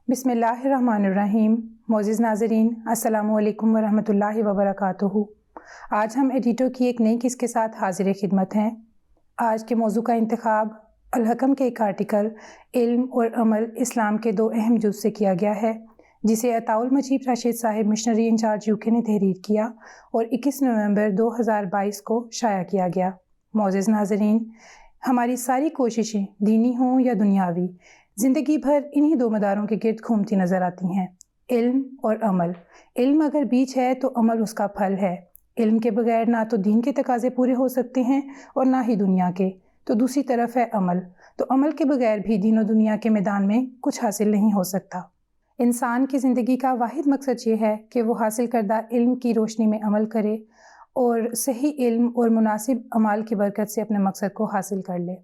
بسم اللہ الرحمن الرحیم۔ معزز ناظرین، السلام علیکم ورحمۃ اللہ وبرکاتہ۔ آج ہم ایڈیٹو کی ایک نئی قسط کے ساتھ حاضر خدمت ہیں۔ آج کے موضوع کا انتخاب الحکم کے ایک آرٹیکل علم اور عمل اسلام کے دو اہم جز سے کیا گیا ہے، جسے عطاء المجید راشد صاحب مشنری انچارج یوکے نے تحریر کیا اور 21 نومبر 2022 کو شائع کیا گیا۔ معزز ناظرین، ہماری ساری کوششیں دینی ہوں یا دنیاوی زندگی بھر انہی دو مداروں کے گرد گھومتی نظر آتی ہیں، علم اور عمل۔ علم اگر بیج ہے تو عمل اس کا پھل ہے۔ علم کے بغیر نہ تو دین کے تقاضے پورے ہو سکتے ہیں اور نہ ہی دنیا کے، تو دوسری طرف ہے عمل، تو عمل کے بغیر بھی دین و دنیا کے میدان میں کچھ حاصل نہیں ہو سکتا۔ انسان کی زندگی کا واحد مقصد یہ ہے کہ وہ حاصل کردہ علم کی روشنی میں عمل کرے اور صحیح علم اور مناسب اعمال کی برکت سے اپنے مقصد کو حاصل کر لے۔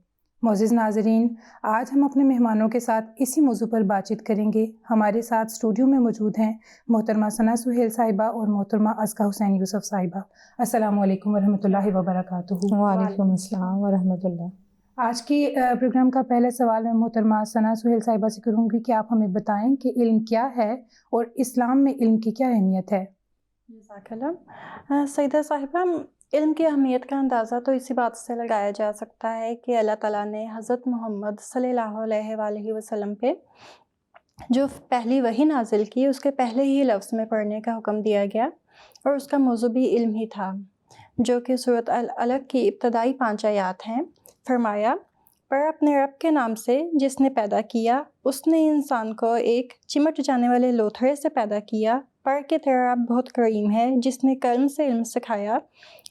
معزز ناظرین، آج ہم اپنے مہمانوں کے ساتھ اسی موضوع پر بات چیت کریں گے۔ ہمارے ساتھ اسٹوڈیو میں موجود ہیں محترمہ ثنا سہیل صاحبہ اور محترمہ ازکیٰ حسین یوسف صاحبہ۔ السلام علیکم ورحمۃ اللہ وبرکاتہ۔ وعلیکم السلام ورحمۃ اللہ۔ آج کی پروگرام کا پہلا سوال میں محترمہ ثنا سہیل صاحبہ سے کروں گی کہ آپ ہمیں بتائیں کہ علم کیا ہے اور اسلام میں علم کی کیا اہمیت ہے؟ جزاک اللہ۔ سیدہ صاحبہ، علم کی اہمیت کا اندازہ تو اسی بات سے لگایا جا سکتا ہے کہ اللہ تعالیٰ نے حضرت محمد صلی اللہ علیہ وآلہ وسلم پہ جو پہلی وحی نازل کی، اس کے پہلے ہی لفظ میں پڑھنے کا حکم دیا گیا، اور اس کا موضوع بھی علم ہی تھا، جو کہ سورۃ العلق کی ابتدائی 5 آیات ہیں۔ فرمایا، پر اپنے رب کے نام سے جس نے پیدا کیا، اس نے انسان کو ایک چمٹ جانے والے لوتھڑے سے پیدا کیا، پر کہ تیرا رب بہت کریم ہے، جس نے قلم سے علم سکھایا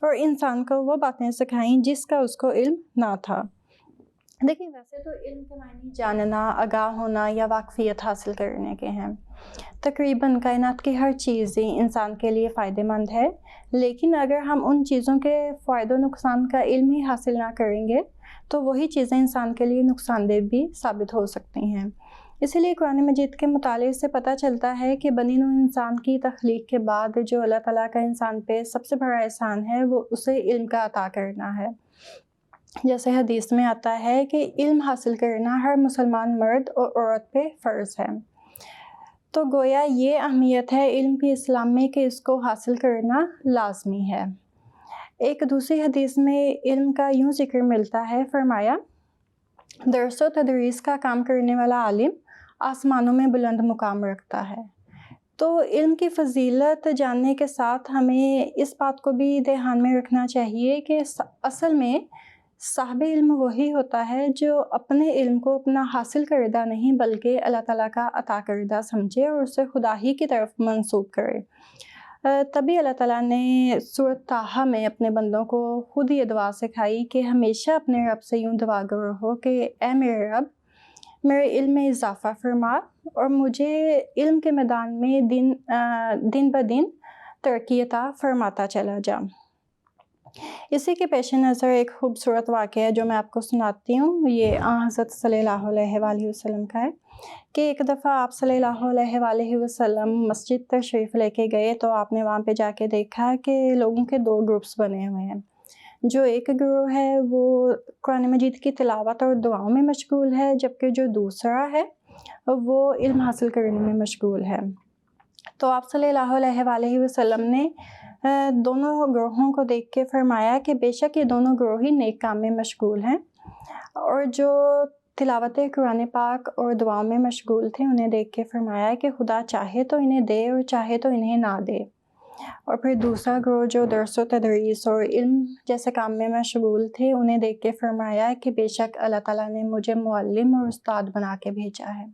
اور انسان کو وہ باتیں سکھائیں جس کا اس کو علم نہ تھا۔ دیکھیں، ویسے تو علم کے معنی جاننا، آگاہ ہونا یا واقفیت حاصل کرنے کے ہیں۔ تقریباً کائنات کی ہر چیز انسان کے لیے فائدہ مند ہے، لیکن اگر ہم ان چیزوں کے فائدہ و نقصان کا علم ہی حاصل نہ کریں گے تو وہی چیزیں انسان کے لیے نقصان دہ بھی ثابت ہو سکتی ہیں۔ اسی لیے قرآن مجید کے مطالعے سے پتہ چلتا ہے کہ بنی نوع انسان کی تخلیق کے بعد جو اللہ تعالیٰ کا انسان پہ سب سے بڑا احسان ہے، وہ اسے علم کا عطا کرنا ہے۔ جیسے حدیث میں آتا ہے کہ علم حاصل کرنا ہر مسلمان مرد اور عورت پہ فرض ہے۔ تو گویا یہ اہمیت ہے علم کی اسلام میں کہ اس کو حاصل کرنا لازمی ہے۔ ایک دوسری حدیث میں علم کا یوں ذکر ملتا ہے، فرمایا، درس و تدریس کا کام کرنے والا عالم آسمانوں میں بلند مقام رکھتا ہے۔ تو علم کی فضیلت جاننے کے ساتھ ہمیں اس بات کو بھی دھیان میں رکھنا چاہیے کہ اصل میں صاحب علم وہی ہوتا ہے جو اپنے علم کو اپنا حاصل کردہ نہیں بلکہ اللہ تعالیٰ کا عطا کردہ سمجھے اور اسے خدا ہی کی طرف منسوب کرے۔ تبھی اللہ تعالیٰ نے سورۃ طٰہٰ میں اپنے بندوں کو خود یہ دعا سکھائی کہ ہمیشہ اپنے رب سے یوں دعا کرو ہو کہ اے میرے رب، میرے علم میں اضافہ فرما اور مجھے علم کے میدان میں دن بدن ترقی عطا فرماتا چلا جا۔ اسی کے پیش نظر ایک خوبصورت واقعہ جو میں آپ کو سناتی ہوں، یہ حضرت صلی اللہ علیہ وآلہ وسلم کا ہے کہ ایک دفعہ آپ صلی اللہ علیہ وآلہ وسلم مسجد تشریف لے کے گئے تو آپ نے وہاں پہ جا کے دیکھا کہ لوگوں کے 2 گروپس بنے ہوئے ہیں۔ جو ایک گروہ ہے وہ قرآن مجید کی تلاوت اور دعاؤں میں مشغول ہے، جبکہ جو دوسرا ہے وہ علم حاصل کرنے میں مشغول ہے۔ تو آپ صلی اللہ علیہ وآلہ وسلم نے دونوں گروہوں کو دیکھ کے فرمایا کہ بے شک یہ دونوں گروہ ہی نیک کام میں مشغول ہیں، اور جو تلاوت قرآن پاک اور دعاؤں میں مشغول تھے انہیں دیکھ کے فرمایا کہ خدا چاہے تو انہیں دے اور چاہے تو انہیں نہ دے۔ اور پھر دوسرا گروہ جو درس و تدریس اور علم جیسے کام میں مشغول تھے انہیں دیکھ کے فرمایا کہ بے شک اللہ تعالیٰ نے مجھے معلم اور استاد بنا کے بھیجا ہے۔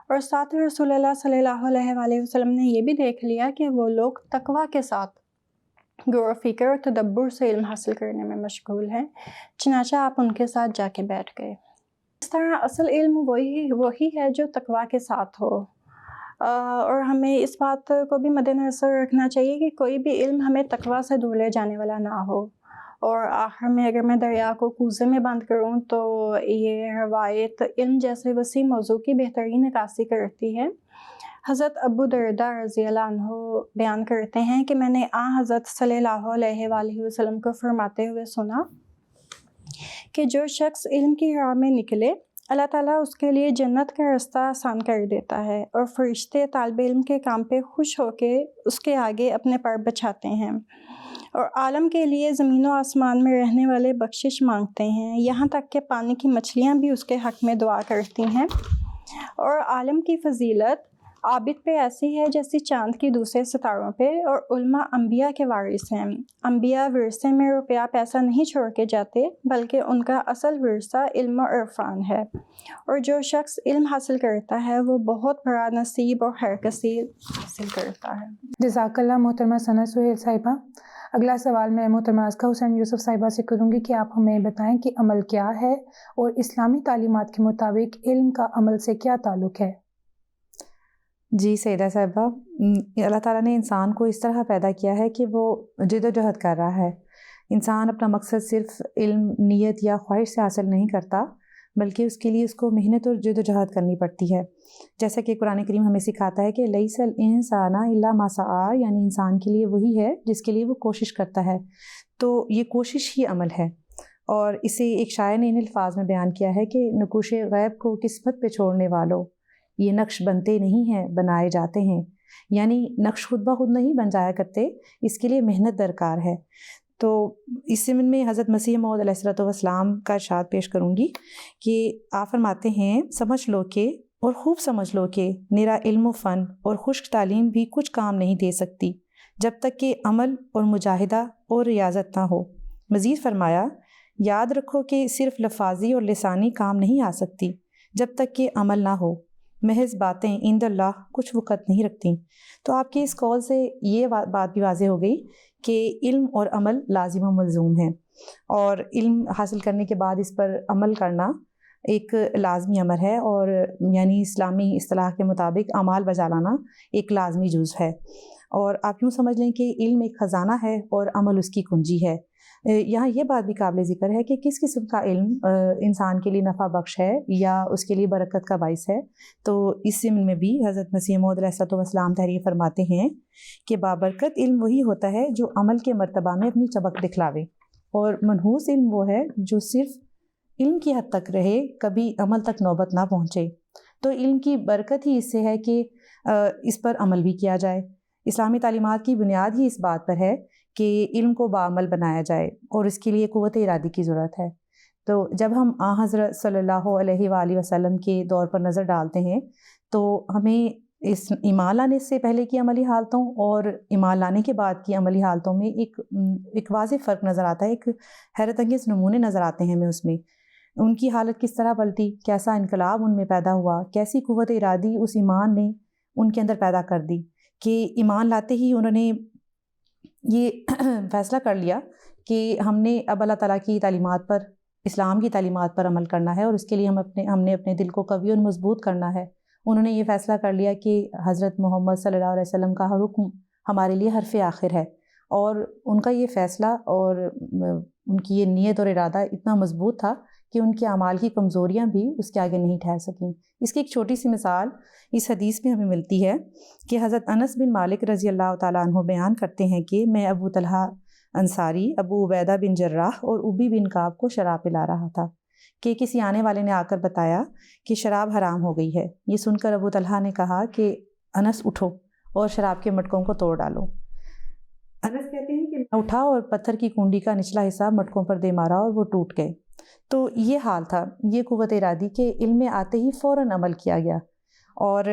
اور ساتھ رسول اللہ صلی اللہ علیہ وآلہ وسلم نے یہ بھی دیکھ لیا کہ وہ لوگ تقویٰ کے ساتھ غور و فکر اور تدبر سے علم حاصل کرنے میں مشغول ہیں، چنانچہ آپ ان کے ساتھ جا کے بیٹھ گئے۔ اس طرح اصل علم وہی ہے جو تقویٰ کے ساتھ ہو، اور ہمیں اس بات کو بھی مد نظر رکھنا چاہیے کہ کوئی بھی علم ہمیں تقویٰ سے دور لے جانے والا نہ ہو۔ اور آخر میں اگر میں دریا کو کوزے میں بند کروں تو یہ روایت علم جیسے وسیع موضوع کی بہترین عکاسی کرتی ہے۔ حضرت ابو درداء رضی اللہ عنہ بیان کرتے ہیں کہ میں نے حضرت صلی اللہ علیہ وآلہ وسلم کو فرماتے ہوئے سنا کہ جو شخص علم کی راہ میں نکلے اللہ تعالیٰ اس کے لیے جنت کا راستہ آسان کر دیتا ہے، اور فرشتے طالب علم کے کام پہ خوش ہو کے اس کے آگے اپنے پر بچھاتے ہیں، اور عالم کے لیے زمین و آسمان میں رہنے والے بخشش مانگتے ہیں، یہاں تک کہ پانی کی مچھلیاں بھی اس کے حق میں دعا کرتی ہیں۔ اور عالم کی فضیلت عابد پہ ایسی ہے جیسی چاند کی دوسرے ستاروں پہ، اور علماء انبیاء کے وارث ہیں۔ انبیاء ورثے میں روپیہ پیسہ نہیں چھوڑ کے جاتے، بلکہ ان کا اصل ورثہ علم و عرفان ہے، اور جو شخص علم حاصل کرتا ہے وہ بہت بڑا نصیب اور خیر کثیر حاصل کرتا ہے۔ جزاک اللہ محترمہ ثنا سہیل صاحبہ۔ اگلا سوال میں محترمہ ازکیٰ حسین یوسف صاحبہ سے کروں گی کہ آپ ہمیں بتائیں کہ عمل کیا ہے اور اسلامی تعلیمات کے مطابق علم کا عمل سے کیا تعلق ہے؟ جی سیدہ صاحبہ، اللہ تعالیٰ نے انسان کو اس طرح پیدا کیا ہے کہ وہ جد و جہد کر رہا ہے۔ انسان اپنا مقصد صرف علم، نیت یا خواہش سے حاصل نہیں کرتا، بلکہ اس کے لیے اس کو محنت اور جد و جہد کرنی پڑتی ہے۔ جیسا کہ قرآن کریم ہمیں سکھاتا ہے کہ لیس الانسان الا ما سعی، یعنی انسان کے لیے وہی ہے جس کے لیے وہ کوشش کرتا ہے۔ تو یہ کوشش ہی عمل ہے، اور اسے ایک شاعر نے ان الفاظ میں بیان کیا ہے کہ نقوش غیب کو قسمت پہ چھوڑنے والوں، یہ نقش بنتے نہیں ہیں بنائے جاتے ہیں، یعنی نقش خود بخود نہیں بن جایا کرتے، اس کے لیے محنت درکار ہے۔ تو اس ضمن میں حضرت مسیح موعود علیہ الصلوۃ والسلام کا ارشاد پیش کروں گی کہ آپ فرماتے ہیں، سمجھ لو کہ اور خوب سمجھ لو کہ نرا علم و فن اور خشک تعلیم بھی کچھ کام نہیں دے سکتی جب تک کہ عمل اور مجاہدہ اور ریاضت نہ ہو۔ مزید فرمایا، یاد رکھو کہ صرف لفاظی اور لسانی کام نہیں آ سکتی جب تک کہ عمل نہ ہو، محض باتیں عند اللہ کچھ وقت نہیں رکھتی۔ تو آپ کے اس قول سے یہ بات بھی واضح ہو گئی کہ علم اور عمل لازم و ملزوم ہیں، اور علم حاصل کرنے کے بعد اس پر عمل کرنا ایک لازمی امر ہے، اور یعنی اسلامی اصطلاح کے مطابق اعمال بجا لانا ایک لازمی جز ہے۔ اور آپ یوں سمجھ لیں کہ علم ایک خزانہ ہے اور عمل اس کی کنجی ہے۔ یہاں یہ بات بھی قابل ذکر ہے کہ کس قسم کا علم انسان کے لیے نفع بخش ہے یا اس کے لیے برکت کا باعث ہے۔ تو اس ضمن میں بھی حضرت مسیح موعود علیہ الصلوۃ والسلام تحریر فرماتے ہیں کہ بابرکت علم وہی ہوتا ہے جو عمل کے مرتبہ میں اپنی چمک دکھلاوے، اور منحوس علم وہ ہے جو صرف علم کی حد تک رہے، کبھی عمل تک نوبت نہ پہنچے۔ تو علم کی برکت ہی اس سے ہے کہ اس پر عمل بھی کیا جائے۔ اسلامی تعلیمات کی بنیاد ہی اس بات پر ہے کہ علم کو بعمل بنایا جائے، اور اس کے لیے قوت ارادی کی ضرورت ہے۔ تو جب ہم حضرت صلی اللہ علیہ وآلہ وسلم کے دور پر نظر ڈالتے ہیں تو ہمیں اس ایمان لانے سے پہلے کی عملی حالتوں اور ایمان لانے کے بعد کی عملی حالتوں میں ایک واضح فرق نظر آتا ہے، ایک حیرت انگیز نمونے نظر آتے ہیں ہمیں اس میں۔ ان کی حالت کس طرح پلٹی، کیسا انقلاب ان میں پیدا ہوا، کیسی قوت ارادی اس ایمان نے ان کے اندر پیدا کر دی کہ ایمان لاتے ہی انہوں نے یہ فیصلہ کر لیا کہ ہم نے اب اللہ تعالیٰ کی تعلیمات پر، اسلام کی تعلیمات پر عمل کرنا ہے، اور اس کے لیے ہم نے اپنے دل کو قوی اور مضبوط کرنا ہے۔ انہوں نے یہ فیصلہ کر لیا کہ حضرت محمد صلی اللہ علیہ وسلم کا ہر حکم ہمارے لیے حرف آخر ہے، اور ان کا یہ فیصلہ اور ان کی یہ نیت اور ارادہ اتنا مضبوط تھا کہ ان کے اعمال کی کمزوریاں بھی اس کے آگے نہیں ٹھہر سکیں۔ اس کی ایک چھوٹی سی مثال اس حدیث میں ہمیں ملتی ہے کہ حضرت انس بن مالک رضی اللہ تعالیٰ عنہ بیان کرتے ہیں کہ میں ابو طلحہ انصاری، ابو عبیدہ بن جراح اور ابی بن کعب کو شراب پلا رہا تھا کہ کسی آنے والے نے آ کر بتایا کہ شراب حرام ہو گئی ہے۔ یہ سن کر ابو طلحہ نے کہا کہ انس اٹھو اور شراب کے مٹکوں کو توڑ ڈالو۔ انس کہتے ہیں کہ میں اٹھا اور پتھر کی کنڈی کا نچلا حصہ مٹکوں پر دے مارا اور وہ ٹوٹ گئے۔ تو یہ حال تھا، یہ قوت ارادی کے علم میں آتے ہی فوراً عمل کیا گیا۔ اور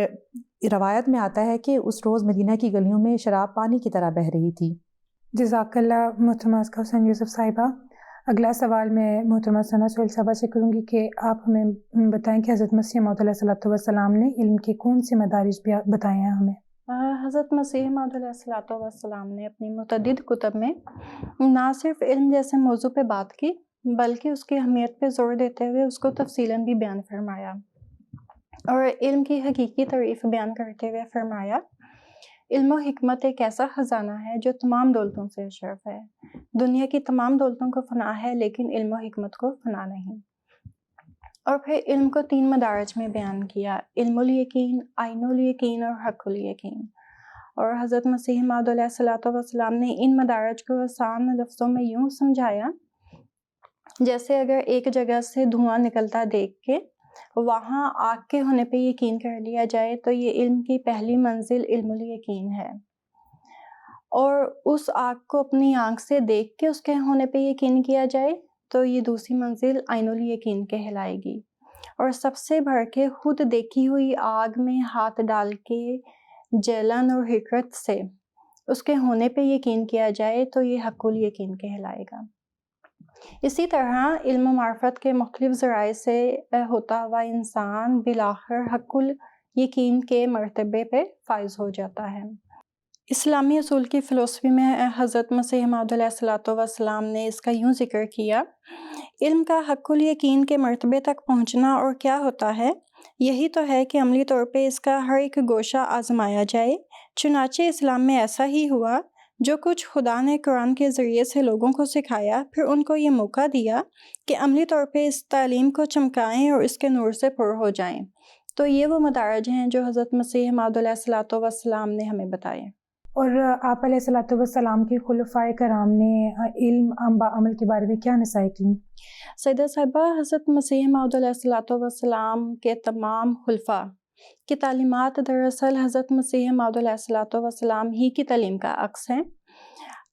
روایت میں آتا ہے کہ اس روز مدینہ کی گلیوں میں شراب پانی کی طرح بہہ رہی تھی۔ جزاک اللہ محترمہ ازکیٰ حسین یوسف صاحبہ۔ اگلا سوال میں محترمہ ثنا سہیل صاحبہ سے کروں گی کہ آپ ہمیں بتائیں کہ حضرت مسیح موعود علیہ الصلوۃ والسلام نے علم کے کون سے مدارج بتائے ہیں ہمیں؟ حضرت مسیح موعود علیہ الصلوۃ والسلام نے اپنی متعدد کتب میں نہ صرف علم جیسے موضوع پہ بات کی، بلکہ اس کی اہمیت پہ زور دیتے ہوئے اس کو تفصیلاً بھی بیان فرمایا، اور علم کی حقیقی تعریف بیان کرتے ہوئے فرمایا، علم و حکمت ایک ایسا خزانہ ہے جو تمام دولتوں سے اشرف ہے۔ دنیا کی تمام دولتوں کو فنا ہے، لیکن علم و حکمت کو فنا نہیں۔ اور پھر علم کو 3 مدارج میں بیان کیا، علم الیقین، عین الیقین اور حق الیقین۔ اور حضرت مسیح موعود علیہ الصلوۃ والسلام نے ان مدارج کو آسان لفظوں میں یوں سمجھایا جیسے اگر ایک جگہ سے دھواں نکلتا دیکھ کے وہاں آگ کے ہونے پہ یقین کر لیا جائے تو یہ علم کی پہلی منزل علم الیقین ہے، اور اس آگ کو اپنی آنکھ سے دیکھ کے اس کے ہونے پہ یقین کیا جائے تو یہ دوسری منزل عین الیقین کہلائے گی، اور سب سے بڑھ کے خود دیکھی ہوئی آگ میں ہاتھ ڈال کے جلن اور حکرت سے اس کے ہونے پہ یقین کیا جائے تو یہ حق الیقین کہلائے گا۔ اسی طرح علم و معرفت کے مختلف ذرائع سے ہوتا ہوا انسان بالآخر حق الیقین کے مرتبے پہ فائز ہو جاتا ہے۔ اسلامی اصول کی فلسفی میں حضرت مسیح موعود علیہ الصلوۃ والسلام نے اس کا یوں ذکر کیا، علم کا حق الیقین کے مرتبے تک پہنچنا اور کیا ہوتا ہے، یہی تو ہے کہ عملی طور پہ اس کا ہر ایک گوشہ آزمایا جائے۔ چنانچہ اسلام میں ایسا ہی ہوا، جو کچھ خدا نے قرآن کے ذریعے سے لوگوں کو سکھایا، پھر ان کو یہ موقع دیا کہ عملی طور پہ اس تعلیم کو چمکائیں اور اس کے نور سے پر ہو جائیں۔ تو یہ وہ مدارج ہیں جو حضرت مسیح موعود علیہ الصلوۃ والسلام نے ہمیں بتائے۔ اور آپ علیہ الصلوۃ والسلام کے خلفائے کرام نے علم عمل کے بارے میں کیا نصائح کی؟ سیدہ صاحبہ، حضرت مسیح موعود علیہ الصلوۃ والسلام کے تمام خلفاء کی تعلیمات دراصل حضرت مسیح موعود علیہ الصلوۃ والسلام ہی کی تعلیم کا عکس ہیں۔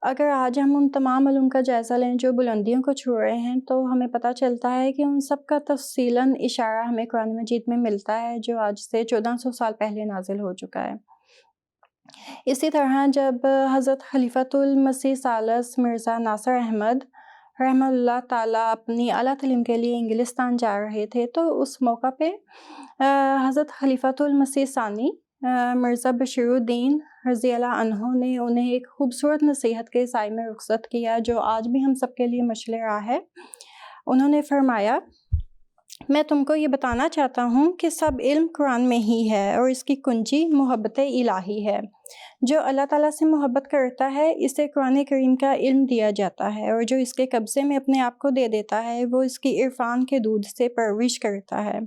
اگر آج ہم ان تمام علوم کا جائزہ لیں جو بلندیوں کو چھو رہے ہیں تو ہمیں پتہ چلتا ہے کہ ان سب کا تفصیلاً اشارہ ہمیں قرآن مجید میں ملتا ہے، جو آج سے 1400 سال پہلے نازل ہو چکا ہے۔ اسی طرح جب حضرت خلیفۃ المسیح ثالث مرزا ناصر احمد رحمہ اللہ تعالیٰ اپنی اعلیٰ تعلیم کے لیے انگلستان جا رہے تھے تو اس موقع پہ حضرت خلیفۃ المسیح ثانی مرزا بشیر الدین رضی اللہ عنہ نے انہیں ایک خوبصورت نصیحت کے سائے میں رخصت کیا، جو آج بھی ہم سب کے لیے مشعل راہ ہے۔ انہوں نے فرمایا، میں تم کو یہ بتانا چاہتا ہوں کہ سب علم قرآن میں ہی ہے، اور اس کی کنجی محبت الہی ہے۔ جو اللہ تعالیٰ سے محبت کرتا ہے اسے قرآن کریم کا علم دیا جاتا ہے، اور جو اس کے قبضے میں اپنے آپ کو دے دیتا ہے وہ اس کی عرفان کے دودھ سے پرورش کرتا ہے۔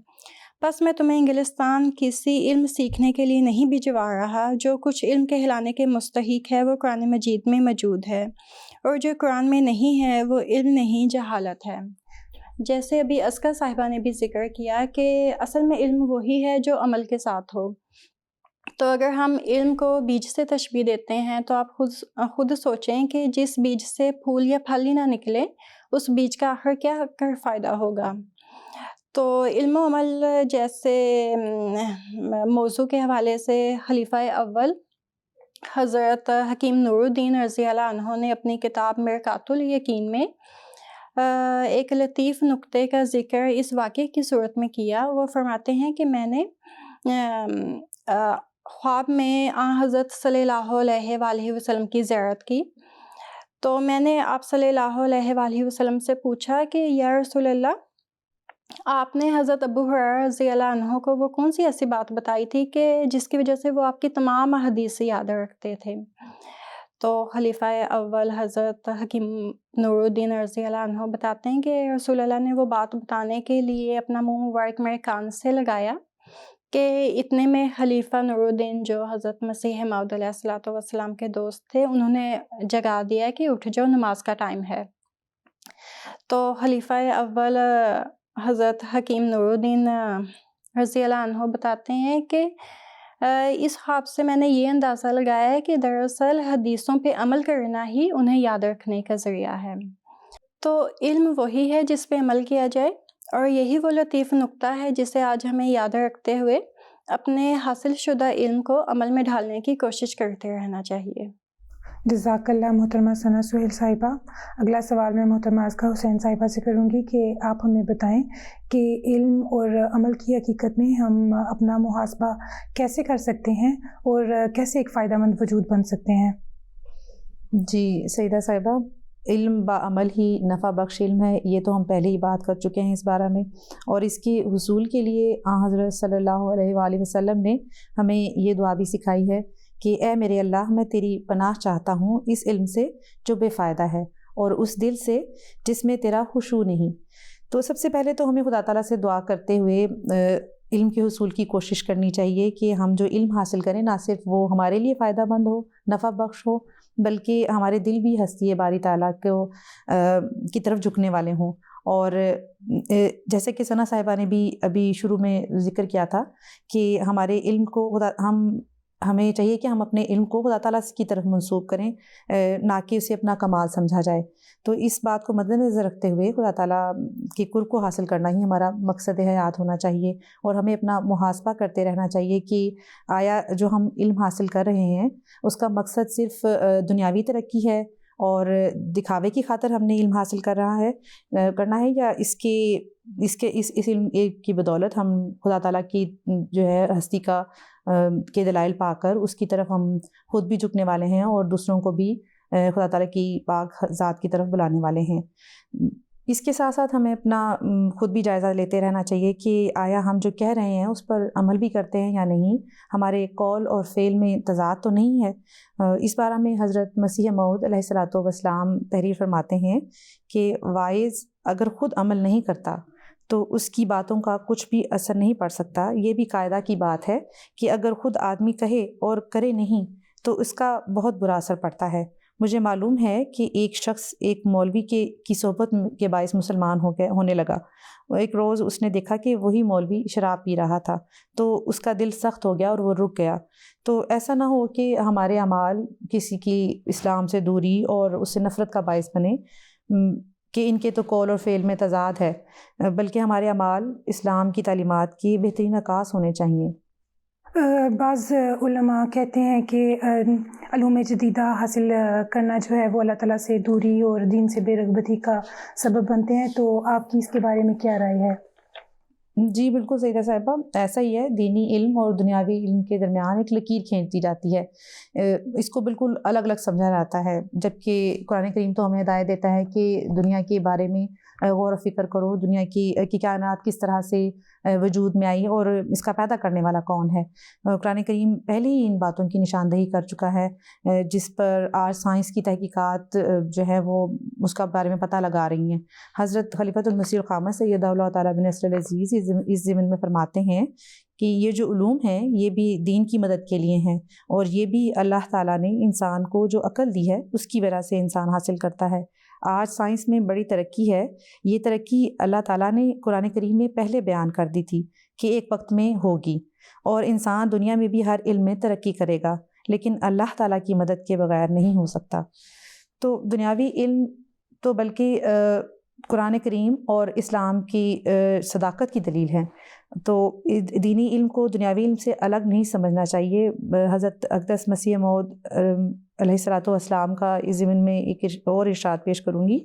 بس میں تمہیں انگلستان کسی علم سیکھنے کے لیے نہیں بھجوا رہا، جو کچھ علم کہلانے کے مستحق ہے وہ قرآن مجید میں موجود ہے، اور جو قرآن میں نہیں ہے وہ علم نہیں، جہالت ہے۔ جیسے ابھی عسکر صاحبہ نے بھی ذکر کیا کہ اصل میں علم وہی ہے جو عمل کے ساتھ ہو۔ تو اگر ہم علم کو بیج سے تشبیہ دیتے ہیں تو آپ خود سوچیں کہ جس بیج سے پھول یا پھل ہی نہ نکلے، اس بیج کا آخر کیا کر فائدہ ہوگا۔ تو علم و عمل جیسے موضوع کے حوالے سے خلیفہ اول حضرت حکیم نور الدین رضی اللہ عنہ نے اپنی کتاب مرقات الیقین میں ایک لطیف نقطے کا ذکر اس واقعے کی صورت میں کیا۔ وہ فرماتے ہیں کہ میں نے خواب میں حضرت صلی اللہ علیہ وآلہ وسلم کی زیارت کی، تو میں نے آپ صلی اللہ علیہ وآلہ وسلم سے پوچھا کہ یا رسول اللہ، آپ نے حضرت ابو ہریرہ رضی اللہ عنہ کو وہ کون سی ایسی بات بتائی تھی کہ جس کی وجہ سے وہ آپ کی تمام احادیث یاد رکھتے تھے؟ تو خلیفہ اول حضرت حکیم نور الدین رضی اللہ عنہ بتاتے ہیں کہ رسول اللہ نے وہ بات بتانے کے لیے اپنا منہ مبارک میرے کان سے لگایا کہ اتنے میں خلیفہ نور الدین جو حضرت مسیح موعود علیہ الصلوۃ والسلام کے دوست تھے، انہوں نے جگا دیا کہ اٹھ جاؤ، نماز کا ٹائم ہے۔ تو خلیفہ اول حضرت حکیم نور الدین رضی اللہ عنہ بتاتے ہیں کہ اس خواب سے میں نے یہ اندازہ لگایا ہے کہ دراصل حدیثوں پہ عمل کرنا ہی انہیں یاد رکھنے کا ذریعہ ہے۔ تو علم وہی ہے جس پہ عمل کیا جائے، اور یہی وہ لطیف نقطہ ہے جسے آج ہمیں یاد رکھتے ہوئے اپنے حاصل شدہ علم کو عمل میں ڈھالنے کی کوشش کرتے رہنا چاہیے۔ جزاک اللہ محترمہ ثنا سہیل صاحبہ۔ اگلا سوال میں محترمہ ازکا حسین صاحبہ سے کروں گی کہ آپ ہمیں بتائیں کہ علم اور عمل کی حقیقت میں ہم اپنا محاسبہ کیسے کر سکتے ہیں اور کیسے ایک فائدہ مند وجود بن سکتے ہیں؟ جی سیدہ صاحبہ، علم بعمل ہی نفع بخش علم ہے، یہ تو ہم پہلے ہی بات کر چکے ہیں اس بارے میں، اور اس کے حصول کے لیے حضرت صلی اللہ علیہ وآلہ وسلم نے ہمیں یہ دعا بھی سکھائی ہے کہ اے میرے اللہ، میں تیری پناہ چاہتا ہوں اس علم سے جو بے فائدہ ہے، اور اس دل سے جس میں تیرا خشوع نہیں۔ تو سب سے پہلے تو ہمیں خدا تعالیٰ سے دعا کرتے ہوئے علم کے حصول کی کوشش کرنی چاہیے کہ ہم جو علم حاصل کریں نہ صرف وہ ہمارے لیے فائدہ مند ہو، نفع بخش ہو، بلکہ ہمارے دل بھی ہستی باری تعالیٰ کو کی طرف جھکنے والے ہوں، اور جیسے کہ ثنا صاحبہ نے بھی ابھی شروع میں ذکر کیا تھا کہ ہمارے علم کو ہمیں چاہیے کہ ہم اپنے علم کو خدا تعالیٰ کی طرف منسوب کریں، نہ کہ اسے اپنا کمال سمجھا جائے۔ تو اس بات کو مد نظر رکھتے ہوئے خدا تعالیٰ کے قرب کو حاصل کرنا ہی ہمارا مقصد حیات ہونا چاہیے، اور ہمیں اپنا محاسبہ کرتے رہنا چاہیے کہ آیا جو ہم علم حاصل کر رہے ہیں اس کا مقصد صرف دنیاوی ترقی ہے اور دکھاوے کی خاطر ہم نے علم حاصل کرنا ہے، یا اس علم کی بدولت ہم خدا تعالیٰ کی جو ہے ہستی کے دلائل پا کر اس کی طرف ہم خود بھی جھکنے والے ہیں اور دوسروں کو بھی خدا تعالیٰ کی پاک ذات کی طرف بلانے والے ہیں۔ اس کے ساتھ ساتھ ہمیں اپنا خود بھی جائزہ لیتے رہنا چاہیے کہ آیا ہم جو کہہ رہے ہیں اس پر عمل بھی کرتے ہیں یا نہیں، ہمارے قول اور فعل میں تضاد تو نہیں ہے۔ اس بارے میں حضرت مسیح موعود علیہ الصلوۃ والسلام تحریر فرماتے ہیں کہ واعظ اگر خود عمل نہیں کرتا تو اس کی باتوں کا کچھ بھی اثر نہیں پڑ سکتا۔ یہ بھی قاعدہ کی بات ہے کہ اگر خود آدمی کہے اور کرے نہیں تو اس کا بہت برا اثر پڑتا ہے۔ مجھے معلوم ہے کہ ایک شخص ایک مولوی کی صحبت کے باعث مسلمان ہونے لگا۔ ایک روز اس نے دیکھا کہ وہی مولوی شراب پی رہا تھا، تو اس کا دل سخت ہو گیا اور وہ رک گیا۔ تو ایسا نہ ہو کہ ہمارے اعمال کسی کی اسلام سے دوری اور اس سے نفرت کا باعث بنے کہ ان کے تو قول اور فعل میں تضاد ہے، بلکہ ہمارے اعمال اسلام کی تعلیمات کی بہترین عکاس ہونے چاہیے۔ بعض علماء کہتے ہیں کہ علوم جدیدہ حاصل کرنا جو ہے وہ اللہ تعالیٰ سے دوری اور دین سے بے رغبتی کا سبب بنتے ہیں، تو آپ کی اس کے بارے میں کیا رائے ہے؟ جی بالکل سیدہ صاحبہ، ایسا ہی ہے۔ دینی علم اور دنیاوی علم کے درمیان ایک لکیر کھینچ دی جاتی ہے، اس کو بالکل الگ الگ سمجھا جاتا ہے، جبکہ قرآن کریم تو ہمیں ہدایت دیتا ہے کہ دنیا کے بارے میں غور و فکر کرو، دنیا کی کائنات کس طرح سے وجود میں آئی اور اس کا پیدا کرنے والا کون ہے۔ قرآن کریم پہلے ہی ان باتوں کی نشاندہی کر چکا ہے، جس پر آج سائنس کی تحقیقات جو ہے وہ اس کا بارے میں پتہ لگا رہی ہیں۔ حضرت خلیفۃ المسیح الخامہ سید اللہ تعالیٰ بن نصر العزیز اس ضمن میں فرماتے ہیں کہ یہ جو علوم ہیں یہ بھی دین کی مدد کے لیے ہیں، اور یہ بھی اللہ تعالیٰ نے انسان کو جو عقل دی ہے اس کی وجہ سے انسان حاصل کرتا ہے۔ آج سائنس میں بڑی ترقی ہے، یہ ترقی اللہ تعالیٰ نے قرآن کریم میں پہلے بیان کر دی تھی کہ ایک وقت میں ہوگی، اور انسان دنیا میں بھی ہر علم میں ترقی کرے گا، لیکن اللہ تعالیٰ کی مدد کے بغیر نہیں ہو سکتا۔ تو دنیاوی علم تو بلکہ قرآن کریم اور اسلام کی صداقت کی دلیل ہے، تو دینی علم کو دنیاوی علم سے الگ نہیں سمجھنا چاہیے۔ حضرت اقدس مسیح موعود علیہ الصلوۃ والسلام کا اس ضمن میں ایک اور ارشاد پیش کروں گی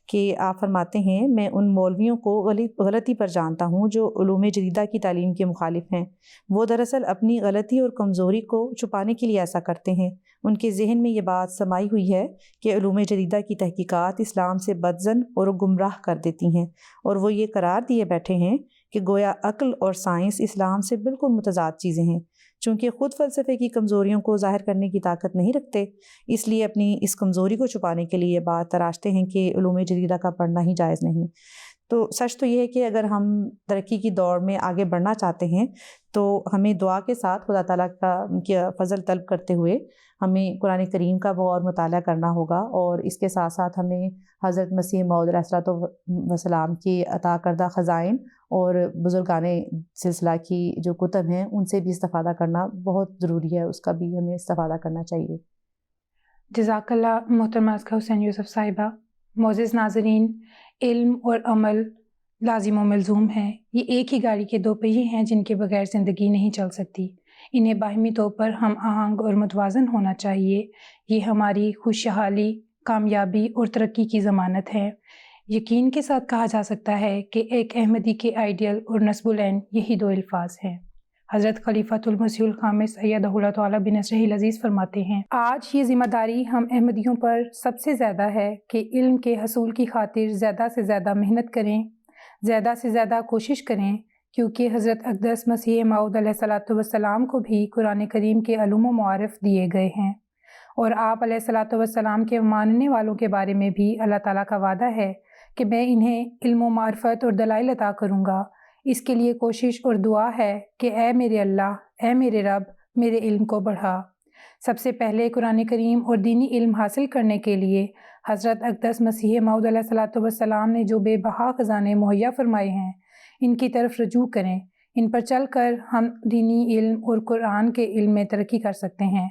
کہ آپ فرماتے ہیں، میں ان مولویوں کو غلطی پر جانتا ہوں جو علوم جدیدہ کی تعلیم کے مخالف ہیں۔ وہ دراصل اپنی غلطی اور کمزوری کو چھپانے کے لیے ایسا کرتے ہیں۔ ان کے ذہن میں یہ بات سمائی ہوئی ہے کہ علوم جدیدہ کی تحقیقات اسلام سے بدظن اور گمراہ کر دیتی ہیں، اور وہ یہ قرار دیے بیٹھے ہیں کہ گویا عقل اور سائنس اسلام سے بالکل متضاد چیزیں ہیں۔ چونکہ خود فلسفے کی کمزوریوں کو ظاہر کرنے کی طاقت نہیں رکھتے، اس لیے اپنی اس کمزوری کو چھپانے کے لیے بات تراشتے ہیں کہ علوم جدیدہ کا پڑھنا ہی جائز نہیں۔ تو سچ تو یہ ہے کہ اگر ہم ترقی کی دوڑ میں آگے بڑھنا چاہتے ہیں تو ہمیں دعا کے ساتھ خدا تعالیٰ کا فضل طلب کرتے ہوئے ہمیں قرآن کریم کا غور مطالعہ کرنا ہوگا، اور اس کے ساتھ ساتھ ہمیں حضرت مسیح موعود علیہ الصلوۃ والسلام کی عطا کردہ خزائن اور بزرگان سلسلہ کی جو کتب ہیں ان سے بھی استفادہ کرنا بہت ضروری ہے، اس کا بھی ہمیں استفادہ کرنا چاہیے۔ جزاک اللہ محترمہ ازکیٰ حسین یوسف صاحبہ۔ معزز ناظرین، علم اور عمل لازم و ملزوم ہیں، یہ ایک ہی گاڑی کے دو پہیے ہیں جن کے بغیر زندگی نہیں چل سکتی۔ انہیں باہمی طور پر ہم آہنگ اور متوازن ہونا چاہیے، یہ ہماری خوشحالی، کامیابی اور ترقی کی ضمانت ہے۔ یقین کے ساتھ کہا جا سکتا ہے کہ ایک احمدی کے آئیڈیل اور نصب العین یہی دو الفاظ ہیں۔ حضرت خلیفۃ المسیح الخامس سید اللہ تعالیٰ بن نصرہ العزیز فرماتے ہیں، آج یہ ذمہ داری ہم احمدیوں پر سب سے زیادہ ہے کہ علم کے حصول کی خاطر زیادہ سے زیادہ محنت کریں، زیادہ سے زیادہ کوشش کریں، کیونکہ حضرت اقدس مسیح موعود علیہ الصلوۃ والسلام کو بھی قرآن کریم کے علوم و معارف دیے گئے ہیں، اور آپ علیہ الصلوۃ والسلام کے ماننے والوں کے بارے میں بھی اللہ تعالیٰ کا وعدہ ہے کہ میں انہیں علم و معرفت اور دلائل عطا کروں گا۔ اس کے لیے کوشش اور دعا ہے کہ اے میرے اللہ، اے میرے رب، میرے علم کو بڑھا۔ سب سے پہلے قرآن کریم اور دینی علم حاصل کرنے کے لیے حضرت اقدس مسیح موعود علیہ الصلوۃ والسلام نے جو بے بہا خزانے مہیا فرمائے ہیں ان کی طرف رجوع کریں، ان پر چل کر ہم دینی علم اور قرآن کے علم میں ترقی کر سکتے ہیں،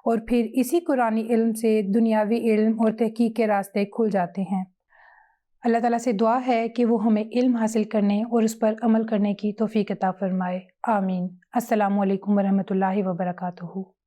اور پھر اسی قرآنی علم سے دنیاوی علم اور تحقیق کے راستے کھل جاتے ہیں۔ اللہ تعالیٰ سے دعا ہے کہ وہ ہمیں علم حاصل کرنے اور اس پر عمل کرنے کی توفیق عطا فرمائے، آمین۔ السلام علیکم ورحمۃ اللہ وبرکاتہ۔